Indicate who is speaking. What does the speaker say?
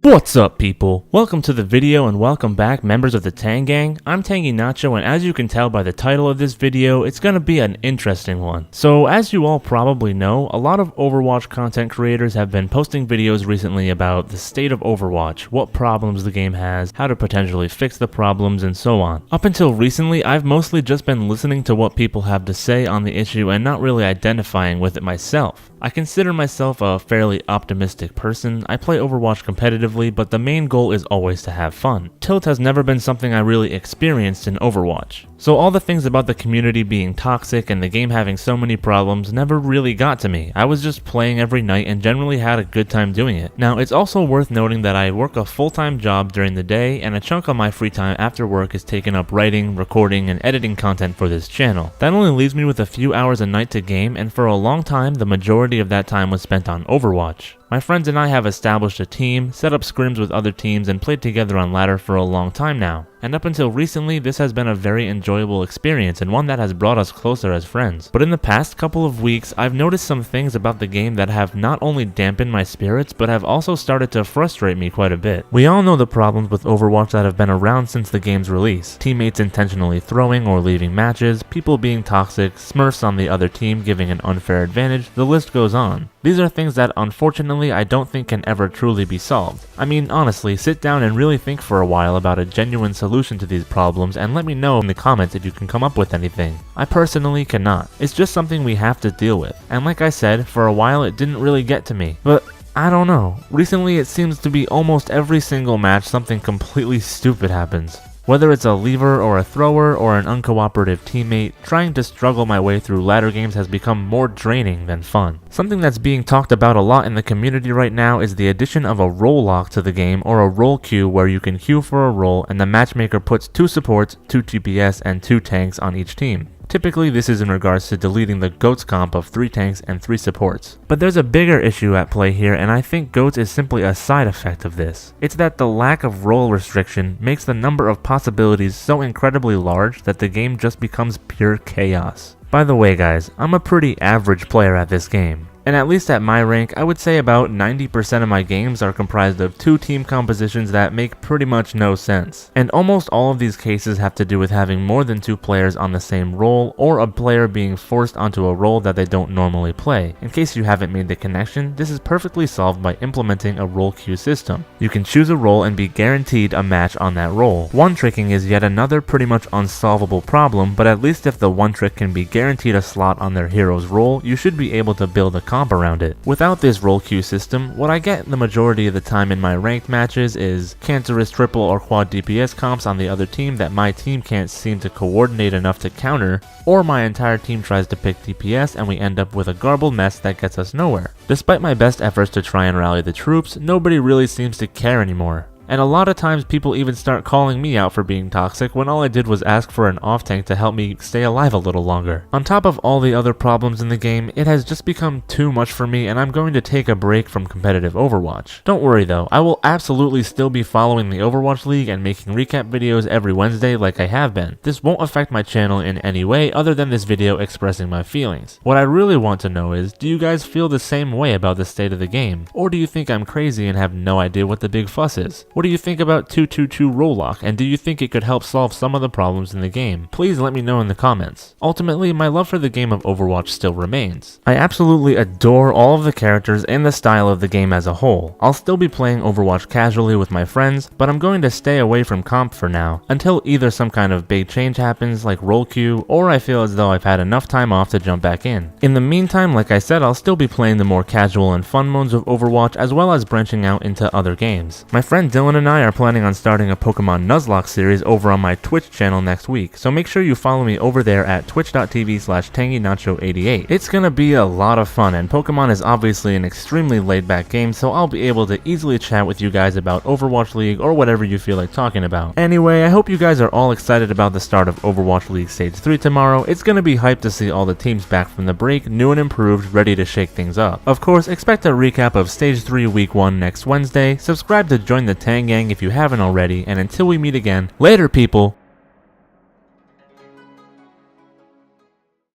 Speaker 1: What's up, people? Welcome to the video and welcome back, members of the Tang Gang. I'm Tangy Nacho, and as you can tell by the title of this video, it's gonna be an interesting one. So as you all probably know, a lot of Overwatch content creators have been posting videos recently about the state of Overwatch, what problems the game has, how to potentially fix the problems, and so on. Up until recently, I've mostly just been listening to what people have to say on the issue and not really identifying with it myself. I consider myself a fairly optimistic person. I play Overwatch competitively, but the main goal is always to have fun. Tilt has never been something I really experienced in Overwatch. So all the things about the community being toxic and the game having so many problems never really got to me. I was just playing every night and generally had a good time doing it. Now, it's also worth noting that I work a full-time job during the day, and a chunk of my free time after work is taken up writing, recording, and editing content for this channel. That only leaves me with a few hours a night to game, and for a long time, the majority of that time was spent on Overwatch. My friends and I have established a team, set up scrims with other teams, and played together on ladder for a long time now. And up until recently, this has been a very enjoyable experience and one that has brought us closer as friends. But in the past couple of weeks, I've noticed some things about the game that have not only dampened my spirits, but have also started to frustrate me quite a bit. We all know the problems with Overwatch that have been around since the game's release. Teammates intentionally throwing or leaving matches, people being toxic, smurfs on the other team giving an unfair advantage, the list goes on. These are things that unfortunately I don't think can ever truly be solved. I mean, honestly, sit down and really think for a while about a genuine solution to these problems and let me know in the comments if you can come up with anything. I personally cannot. It's just something we have to deal with. And like I said, for a while it didn't really get to me. But I don't know. Recently it seems to be almost every single match something completely stupid happens. Whether it's a leaver or a thrower or an uncooperative teammate, trying to struggle my way through ladder games has become more draining than fun. Something that's being talked about a lot in the community right now is the addition of a role lock to the game, or a role queue where you can queue for a role and the matchmaker puts 2 supports, 2 TPS, and 2 tanks on each team. Typically, this is in regards to deleting the GOATS comp of 3 tanks and 3 supports. But there's a bigger issue at play here, and I think GOATS is simply a side effect of this. It's that the lack of role restriction makes the number of possibilities so incredibly large that the game just becomes pure chaos. By the way guys, I'm a pretty average player at this game. And at least at my rank, I would say about 90% of my games are comprised of 2 team compositions that make pretty much no sense. And almost all of these cases have to do with having more than 2 players on the same role, or a player being forced onto a role that they don't normally play. In case you haven't made the connection, this is perfectly solved by implementing a role queue system. You can choose a role and be guaranteed a match on that role. One tricking is yet another pretty much unsolvable problem, but at least if the one trick can be guaranteed a slot on their hero's role, you should be able to build a comp around it. Without this role queue system, what I get the majority of the time in my ranked matches is cancerous triple or quad DPS comps on the other team that my team can't seem to coordinate enough to counter, or my entire team tries to pick DPS and we end up with a garbled mess that gets us nowhere. Despite my best efforts to try and rally the troops, nobody really seems to care anymore. And a lot of times people even start calling me out for being toxic when all I did was ask for an off tank to help me stay alive a little longer. On top of all the other problems in the game, it has just become too much for me and I'm going to take a break from competitive Overwatch. Don't worry though, I will absolutely still be following the Overwatch League and making recap videos every Wednesday like I have been. This won't affect my channel in any way other than this video expressing my feelings. What I really want to know is, do you guys feel the same way about the state of the game? Or do you think I'm crazy and have no idea what the big fuss is? What do you think about 222 role lock, and do you think it could help solve some of the problems in the game? Please let me know in the comments. Ultimately, my love for the game of Overwatch still remains. I absolutely adore all of the characters and the style of the game as a whole. I'll still be playing Overwatch casually with my friends, but I'm going to stay away from comp for now, until either some kind of big change happens like role queue, or I feel as though I've had enough time off to jump back in. In the meantime, like I said, I'll still be playing the more casual and fun modes of Overwatch as well as branching out into other games. My friend Dylan and I are planning on starting a Pokemon Nuzlocke series over on my Twitch channel next week, so make sure you follow me over there at twitch.tv/TangyNacho88. It's gonna be a lot of fun, and Pokemon is obviously an extremely laid-back game, so I'll be able to easily chat with you guys about Overwatch League or whatever you feel like talking about. Anyway, I hope you guys are all excited about the start of Overwatch League Stage 3 tomorrow. It's gonna be hyped to see all the teams back from the break, new and improved, ready to shake things up. Of course, expect a recap of Stage 3 Week 1 next Wednesday. Subscribe to join the Tang Gang if you haven't already, and until we meet again, later people!